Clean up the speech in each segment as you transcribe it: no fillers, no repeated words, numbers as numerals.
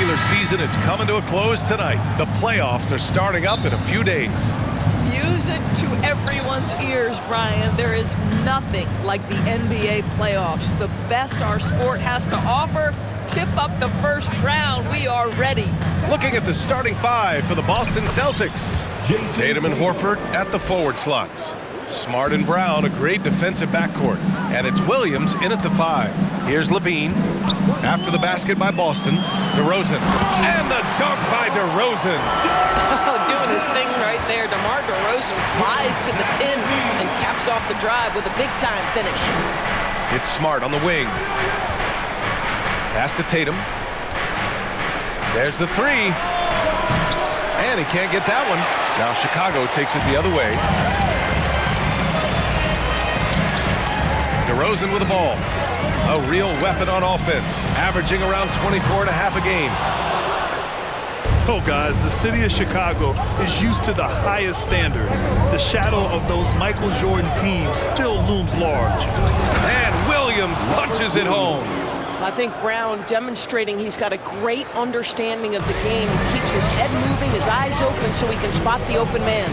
regular season is coming to a close tonight. The playoffs are starting up in a few days. Music to everyone's ears, Brian. There is nothing like the NBA playoffs. The best our sport has to offer. Tip up the first round. We are ready. Looking at the starting five for the Boston Celtics. Tatum and Horford at the forward slots. Smart and Brown, a great defensive backcourt. And it's Williams in at the 5. Here's Levine. After the basket by Boston. DeRozan. And the dunk by DeRozan. Oh, doing his thing right there. DeMar DeRozan flies to the 10 and caps off the drive with a big-time finish. It's Smart on the wing. Pass to Tatum. There's the 3. And he can't get that one. Now Chicago takes it the other way. DeRozan with the ball. A real weapon on offense, averaging around 24 and a half a game. Oh, guys, the city of Chicago is used to the highest standard. The shadow of those Michael Jordan teams still looms large. And Williams punches it home. I think Brown demonstrating he's got a great understanding of the game. He keeps his head moving, his eyes open so he can spot the open man.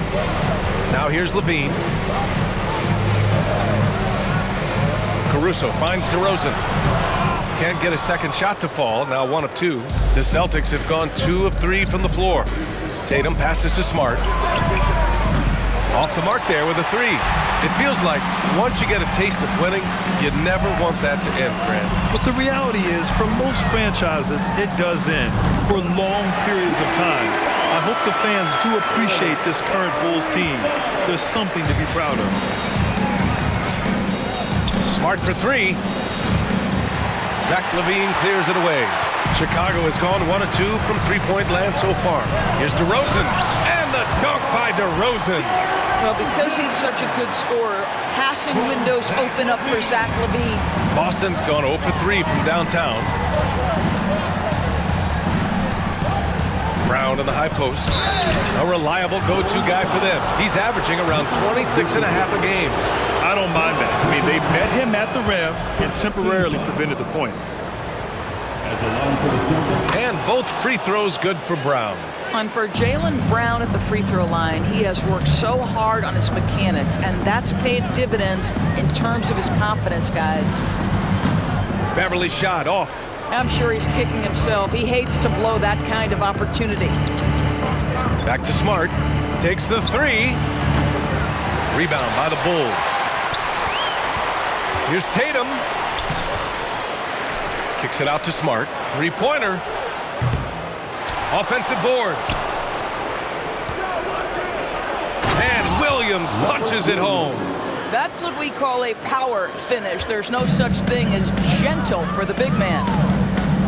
Now here's Levine. Caruso finds DeRozan. Can't get a second shot to fall. Now 1 of 2. The Celtics have gone 2 of 3 from the floor. Tatum passes to Smart. Off the mark there with a 3. It feels like once you get a taste of winning, you never want that to end, Grant. But the reality is, for most franchises, it does end for long periods of time. I hope the fans do appreciate this current Bulls team. There's something to be proud of. Smart for 3. Zach LaVine clears it away. Chicago has gone 1 of 2 from three-point land so far. Here's DeRozan, and the dunk by DeRozan. Well, because he's such a good scorer, passing windows open up for Zach LaVine. Boston's gone 0 for 3 from downtown. Brown in the high post. A reliable go-to guy for them. He's averaging around 26 and a half a game. I don't mind that. I mean, they met him at the rim and temporarily prevented the points. And both free throws good for Brown. And for Jaylen Brown at the free throw line, he has worked so hard on his mechanics, and that's paid dividends in terms of his confidence, guys. Beverly shot off. I'm sure he's kicking himself. He hates to blow that kind of opportunity. Back to Smart. Takes the 3. Rebound by the Bulls. Here's Tatum. Kicks it out to Smart. 3-pointer. Offensive board. And Williams punches it home. That's what we call a power finish. There's no such thing as gentle for the big man.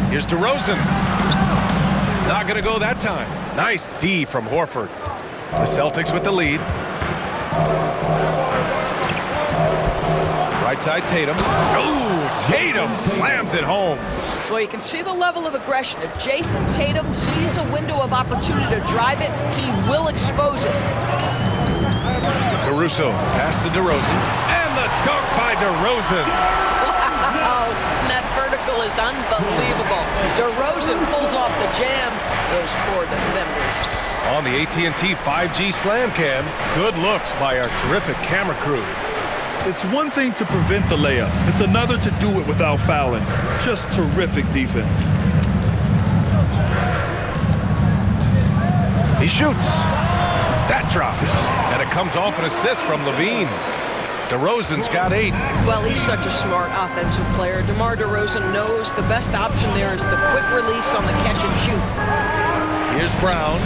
Here's DeRozan. Not going to go that time. Nice D from Horford. The Celtics with the lead. Right side Tatum. Oh, Tatum slams it home. Well, you can see the level of aggression. If Jason Tatum sees a window of opportunity to drive it, he will expose it. Caruso pass to DeRozan. And the dunk by DeRozan. Wow, that vertical is unbelievable. DeRozan pulls off the jam. Those poor defenders. On the AT&T 5G Slam Cam, good looks by our terrific camera crew. It's one thing to prevent the layup. It's another to do it without fouling. Just terrific defense. He shoots. That drops. And it comes off an assist from Levine. DeRozan's got 8. Well, he's such a smart offensive player. DeMar DeRozan knows the best option there is the quick release on the catch and shoot. Here's Brown.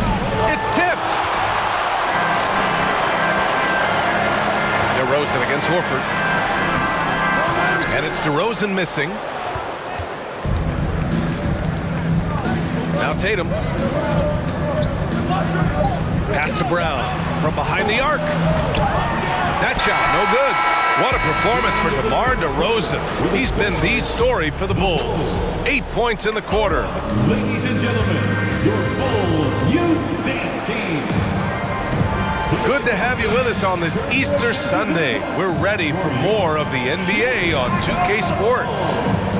It's tipped. DeRozan against Horford. And it's DeRozan missing. Now Tatum. Pass to Brown from behind the arc. That shot, no good. What a performance for DeMar DeRozan. He's been the story for the Bulls. 8 points in the quarter. Ladies and gentlemen, your Bulls Youth Dance Team. Good to have you with us on this Easter Sunday. We're ready for more of the NBA on 2K Sports.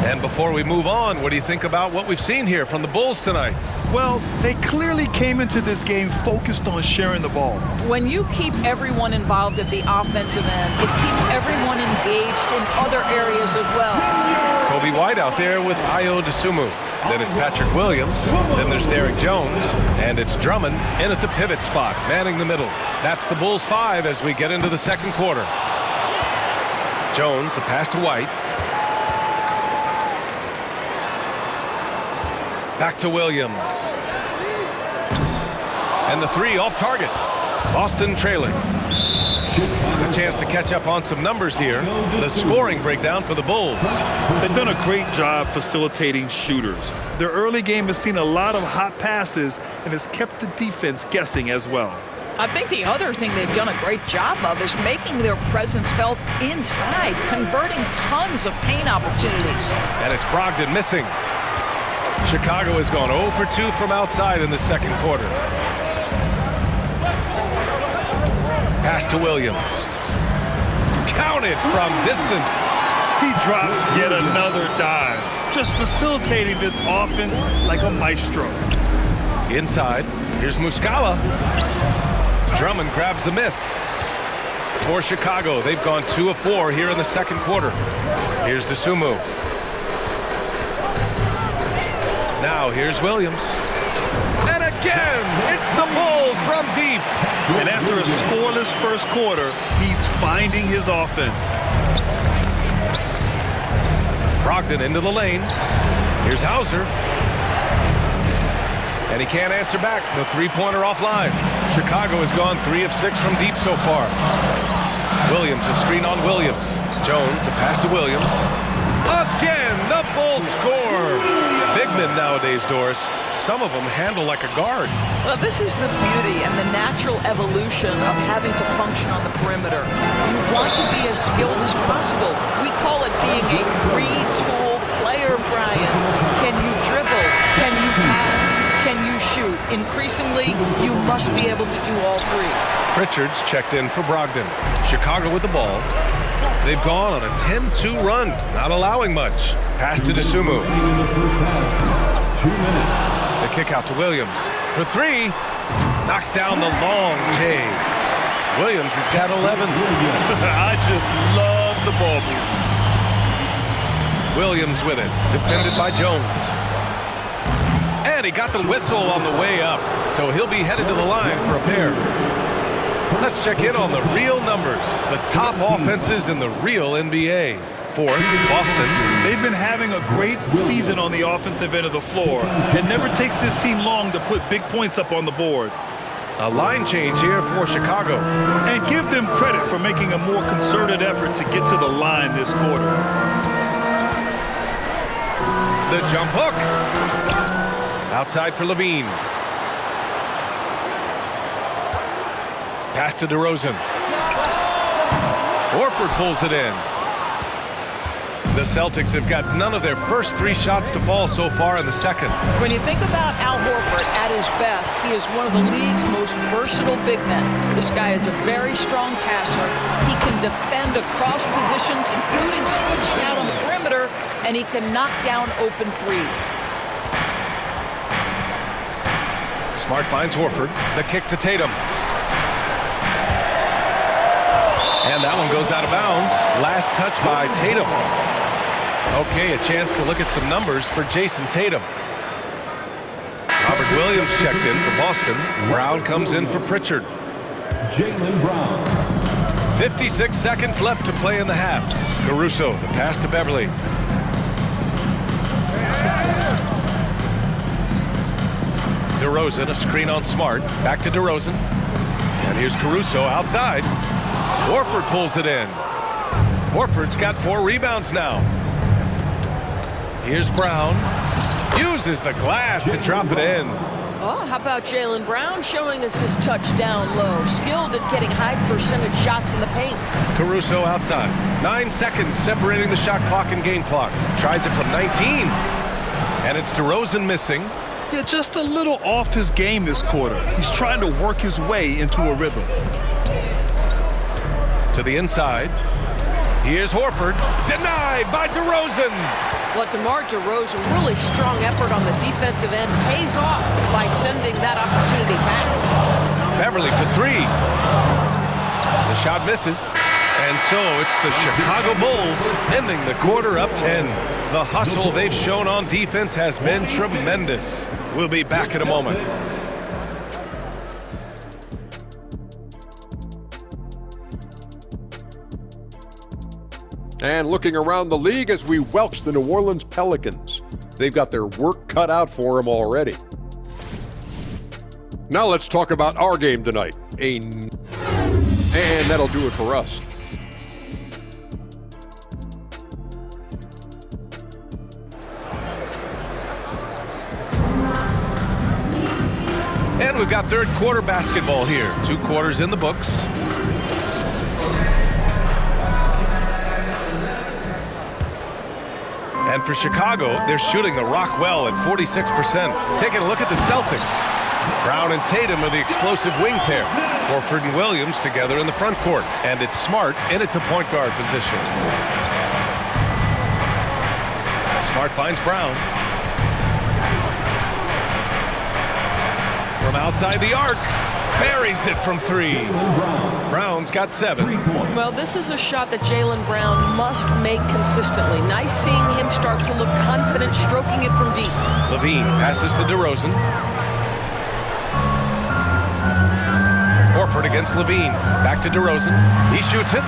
And before we move on, what do you think about what we've seen here from the Bulls tonight? Well, they clearly came into this game focused on sharing the ball. When you keep everyone involved at the offensive end, it keeps everyone engaged in other areas as well. Kobe White out there with Ayo Dosunmu. Then it's Patrick Williams. Then there's Derrick Jones. And it's Drummond in at the pivot spot, manning the middle. That's the Bulls 5 as we get into the second quarter. Jones, the pass to White. Back to Williams. And the three off target. Boston trailing. It's a chance to catch up on some numbers here. The scoring breakdown for the Bulls. They've done a great job facilitating shooters. Their early game has seen a lot of hot passes and has kept the defense guessing as well. I think the other thing they've done a great job of is making their presence felt inside, converting tons of paint opportunities. And it's Brogdon missing. Chicago has gone 0 for 2 from outside in the second quarter. Pass to Williams. Counted from distance. He drops yet another dive, just facilitating this offense like a maestro. Inside, here's Muscala. Drummond grabs the miss. For Chicago, they've gone 2 of 4 here in the second quarter. Here's Dosunmu. Now here's Williams. And again, it's the Bulls from deep. And after a scoreless first quarter, he's finding his offense. Brogdon into the lane. Here's Hauser. And he can't answer back. The three-pointer offline. Chicago has gone 3 of 6 from deep so far. Williams, a screen on Williams. Jones, the pass to Williams. Again, the Bulls score. Big men nowadays, Doris. Some of them handle like a guard. Well, this is the beauty and the natural evolution of having to function on the perimeter. You want to be as skilled as possible. We call it being a three-tool player, Brian. Can you dribble? Can you pass? Can you shoot? Increasingly, you must be able to do all three. Pritchard's checked in for Brogdon. Chicago with the ball. They've gone on a 10-2 run, not allowing much. Pass to Dosunmu. 2 minutes. The kick out to Williams. For 3. Knocks down the long J. Williams has got 11. I just love the ball movement. Williams with it. Defended by Jones. And he got the whistle on the way up. So he'll be headed to the line for a pair. Let's check in on the real numbers. The top offenses in the real NBA. Fourth, Boston. They've been having a great season on the offensive end of the floor. It never takes this team long to put big points up on the board. A line change here for Chicago. And give them credit for making a more concerted effort to get to the line this quarter. The jump hook. Outside for Levine. Pass to DeRozan. Horford pulls it in. The Celtics have got none of their first 3 shots to fall so far in the second. When you think about Al Horford at his best, he is one of the league's most versatile big men. This guy is a very strong passer. He can defend across positions, including switching out on the perimeter, and he can knock down open threes. Smart finds Horford. The kick to Tatum. And that one goes out of bounds. Last touch by Tatum. Okay, a chance to look at some numbers for Jason Tatum. Robert Williams checked in for Boston. Brown comes in for Pritchard. Jaylen Brown. 56 seconds left to play in the half. Caruso, the pass to Beverly. DeRozan, a screen on Smart. Back to DeRozan. And here's Caruso outside. Horford pulls it in. Horford's got 4 rebounds now. Here's Brown. Uses the glass to drop it in. Oh, how about Jaylen Brown showing us his touchdown low? Skilled at getting high percentage shots in the paint. Caruso outside. 9 seconds separating the shot clock and game clock. Tries it from 19. And it's DeRozan missing. Yeah, just a little off his game this quarter. He's trying to work his way into a rhythm. To the inside. Here's Horford. Denied by DeRozan. Well, DeMar DeRozan, really strong effort on the defensive end, pays off by sending that opportunity back. Beverly for three. The shot misses. And so it's the Chicago Bulls ending the quarter up 10. The hustle they've shown on defense has been tremendous. We'll be back in a moment. And looking around the league as we welch the New Orleans Pelicans. They've got their work cut out for them already. Now let's talk about our game tonight. And that'll do it for us. And we've got third quarter basketball here. 2 quarters in the books. And for Chicago, they're shooting the rock well at 46%. Taking a look at the Celtics. Brown and Tatum are the explosive wing pair. Horford and Williams together in the front court. And it's Smart in at the point guard position. Smart finds Brown. From outside the arc. Buries it from 3. Brown's got 7. Well, this is a shot that Jaylen Brown must make consistently. Nice seeing him start to look confident, stroking it from deep. Levine passes to DeRozan. Horford against Levine. Back to DeRozan. He shoots it.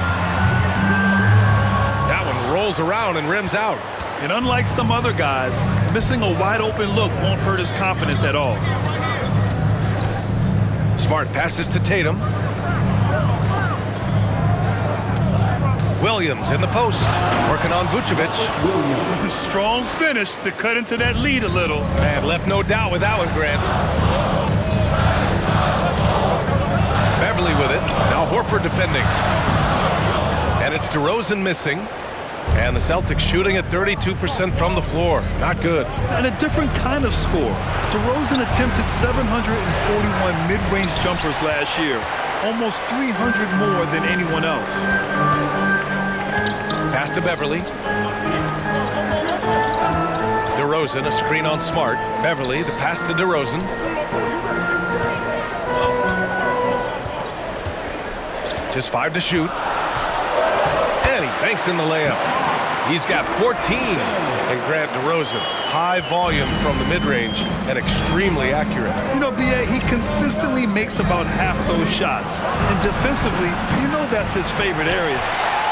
That one rolls around and rims out. And unlike some other guys, missing a wide open look won't hurt his confidence at all. Smart passes to Tatum. Williams in the post, working on Vucevic. Strong finish to cut into that lead a little. Man, left no doubt with that one, Grant. Beverly with it. Now Horford defending. And it's DeRozan missing. And the Celtics shooting at 32% from the floor. Not good. And a different kind of score. DeRozan attempted 741 mid-range jumpers last year. Almost 300 more than anyone else. Pass to Beverly. DeRozan, a screen on Smart. Beverly, the pass to DeRozan. Just 5 to shoot. And he banks in the layup. He's got 14. And Grant DeRozan, high volume from the mid-range and extremely accurate. You know, B.A., he consistently makes about half those shots. And defensively, you know that's his favorite area.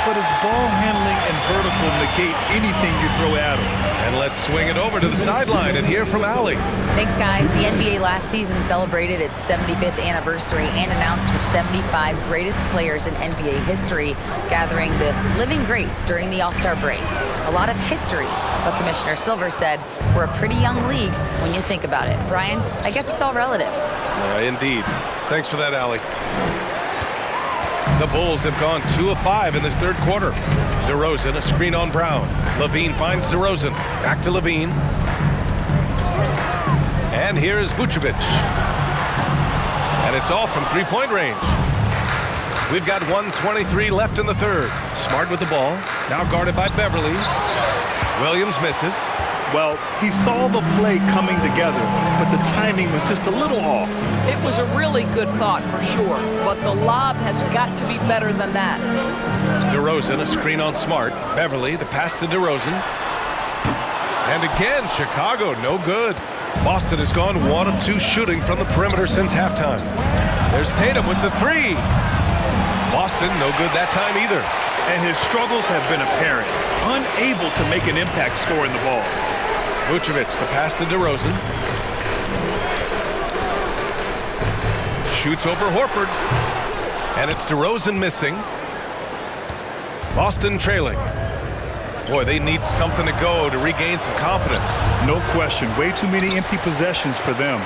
But his ball handling and vertical negate anything you throw at him. And let's swing it over to the sideline and hear from Allie. Thanks, guys. The NBA last season celebrated its 75th anniversary and announced the 75 greatest players in NBA history, gathering the living greats during the All-Star break. A lot of history, but Commissioner Silver said, we're a pretty young league when you think about it. Brian, I guess it's all relative. Indeed. Thanks for that, Allie. The Bulls have gone 2 of 5 in this third quarter. DeRozan, a screen on Brown. Levine finds DeRozan. Back to Levine. And here is Vucevic. And it's all from three-point range. We've got 1:23 left in the third. Smart with the ball. Now guarded by Beverly. Williams misses. Well, he saw the play coming together, but the timing was just a little off. It was a really good thought for sure, but the lob has got to be better than that. DeRozan, a screen on Smart. Beverly, the pass to DeRozan. And again, Chicago, no good. Boston has gone 1 of 2 shooting from the perimeter since halftime. There's Tatum with the 3. Boston, no good that time either. And his struggles have been apparent. Unable to make an impact scoring the ball. Vucevic, the pass to DeRozan. Shoots over Horford. And it's DeRozan missing. Boston trailing. Boy, they need something to go to regain some confidence. No question. Way too many empty possessions for them.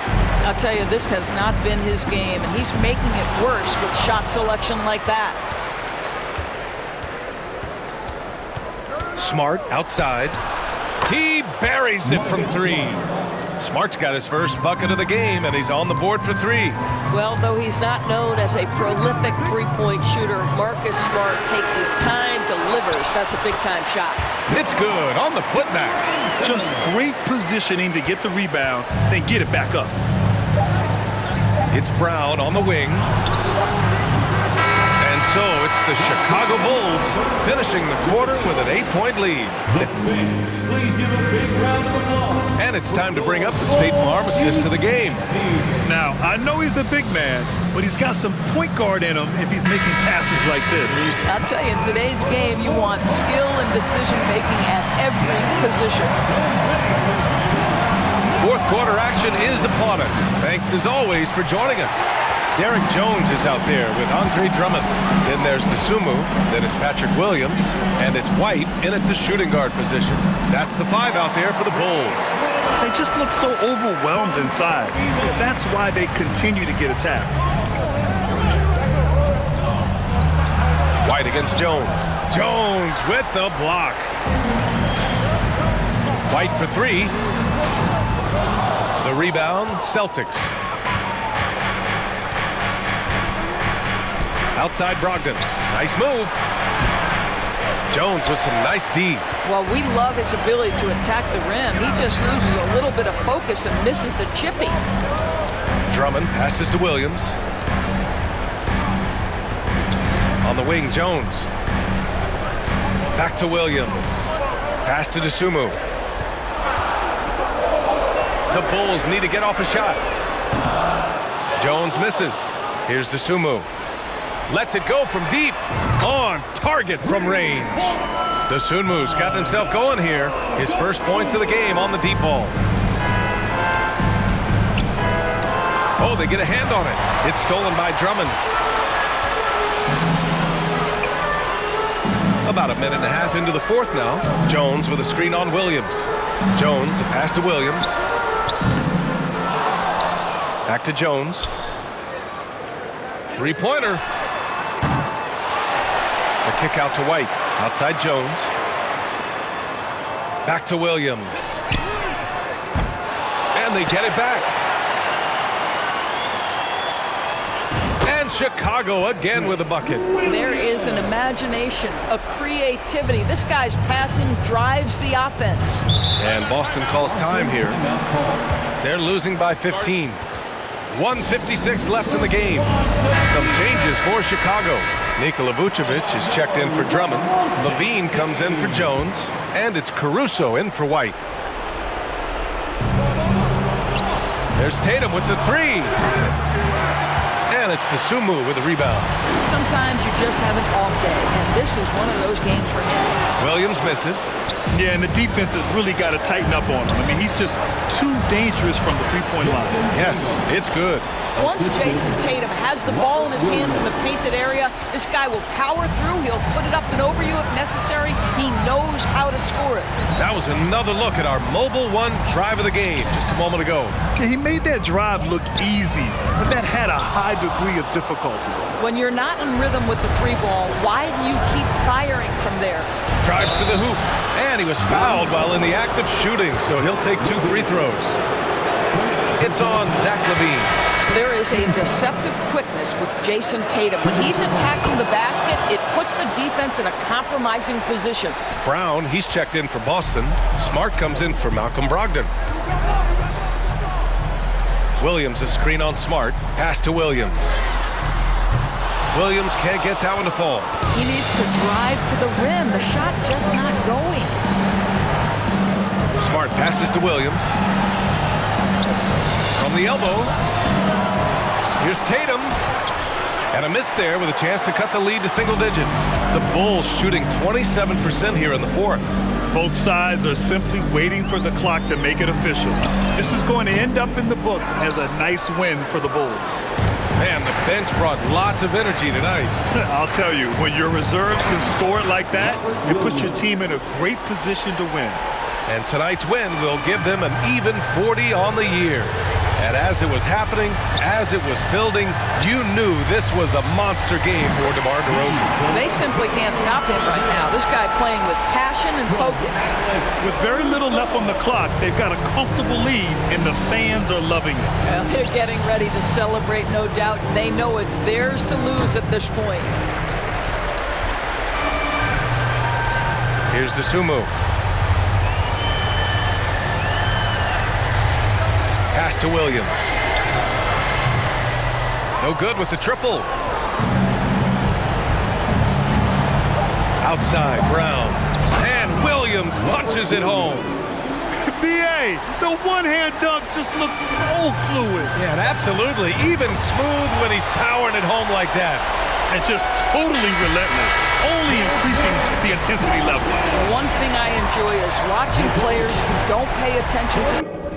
I'll tell you, this has not been his game, and he's making it worse with shot selection like that. Smart outside. He buries it from 3. Smart's got his first bucket of the game, and he's on the board for 3. Well, though he's not known as a prolific three-point shooter, Marcus Smart takes his time, delivers. That's a big-time shot. It's good on the putback. Just great positioning to get the rebound, then get it back up. It's Brown on the wing. And so it's the Chicago Bulls finishing the quarter with an 8-point lead. Please give a big round of applause. And it's time to bring up the State Farm assist to the game. Now, I know he's a big man, but he's got some point guard in him if he's making passes like this. I'll tell you, in today's game, you want skill and decision-making at every position. Fourth quarter action is upon us. Thanks as always for joining us. Derek Jones is out there with Andre Drummond. Then there's DeSumo. Then it's Patrick Williams. And it's White in at the shooting guard position. That's the 5 out there for the Bulls. They just look so overwhelmed inside. That's why they continue to get attacked. White against Jones. Jones with the block. White for 3. The rebound, Celtics. Outside Brogdon. Nice move. Jones with some nice D. Well, we love his ability to attack the rim. He just loses a little bit of focus and misses the chippy. Drummond passes to Williams. On the wing, Jones. Back to Williams. Pass to DeSumo. The Bulls need to get off a shot. Jones misses. Here's DeSumo. Lets it go from deep. On target from range. DeSumo's got himself going here. His first points of the game on the deep ball. Oh, they get a hand on it. It's stolen by Drummond. About a minute and a half into the fourth now. Jones with a screen on Williams. Jones, the pass to Williams. Back to Jones. Three-pointer. The kick out to White. Outside Jones. Back to Williams. And they get it back. And Chicago again with a bucket. There is an imagination, a creativity. This guy's passing drives the offense. And Boston calls time here. They're losing by 15. 1:56 left in the game. Some changes for Chicago. Nikola Vucevic is checked in for Drummond. Levine comes in for Jones. And it's Caruso in for White. There's Tatum with the 3. And it's DeSumo with the rebound. Sometimes you just have an off day, and this is one of those games for him. Williams misses. Yeah, and the defense has really got to tighten up on him. I mean, he's just too dangerous from the three-point line. Yes, it's good. Once Jason Tatum has the ball in his hands in the painted area, this guy will power through. He'll put it up and over you if necessary. He knows how to score it. That was another look at our Mobile One drive of the game just a moment ago. Yeah, he made that drive look easy, but that had a high degree of difficulty. When you're not in rhythm with the 3-ball, why do you keep firing from there? Drives to the hoop, and he was fouled while in the act of shooting, so he'll take 2 free throws. It's on Zach LaVine. There is a deceptive quickness with Jason Tatum. When he's attacking the basket, it puts the defense in a compromising position. Brown, he's checked in for Boston. Smart comes in for Malcolm Brogdon. Williams, a screen on Smart. Pass to Williams. Williams can't get that one to fall. He needs to drive to the rim. The shot just not going. Smart passes to Williams. From the elbow. Here's Tatum. And a miss there with a chance to cut the lead to single digits. The Bulls shooting 27% here in the fourth. Both sides are simply waiting for the clock to make it official. This is going to end up in the books as a nice win for the Bulls. Man, the bench brought lots of energy tonight. I'll tell you, when your reserves can score it like that, it puts your team in a great position to win. And tonight's win will give them an even 40 on the year. And as it was happening, as it was building, you knew this was a monster game for DeMar DeRozan. They simply can't stop him right now. This guy playing with passion and focus. With very little left on the clock, they've got a comfortable lead, and the fans are loving it. Well, they're getting ready to celebrate, no doubt. They know it's theirs to lose at this point. Here's DeSumo. Pass to Williams. No good with the triple. Outside, Brown. And Williams punches it home. B.A., the one-hand dunk just looks so fluid. Yeah, and absolutely. Even smooth when he's powering it home like that. And just totally relentless, only increasing the intensity level. One thing I enjoy is watching players who don't pay attention to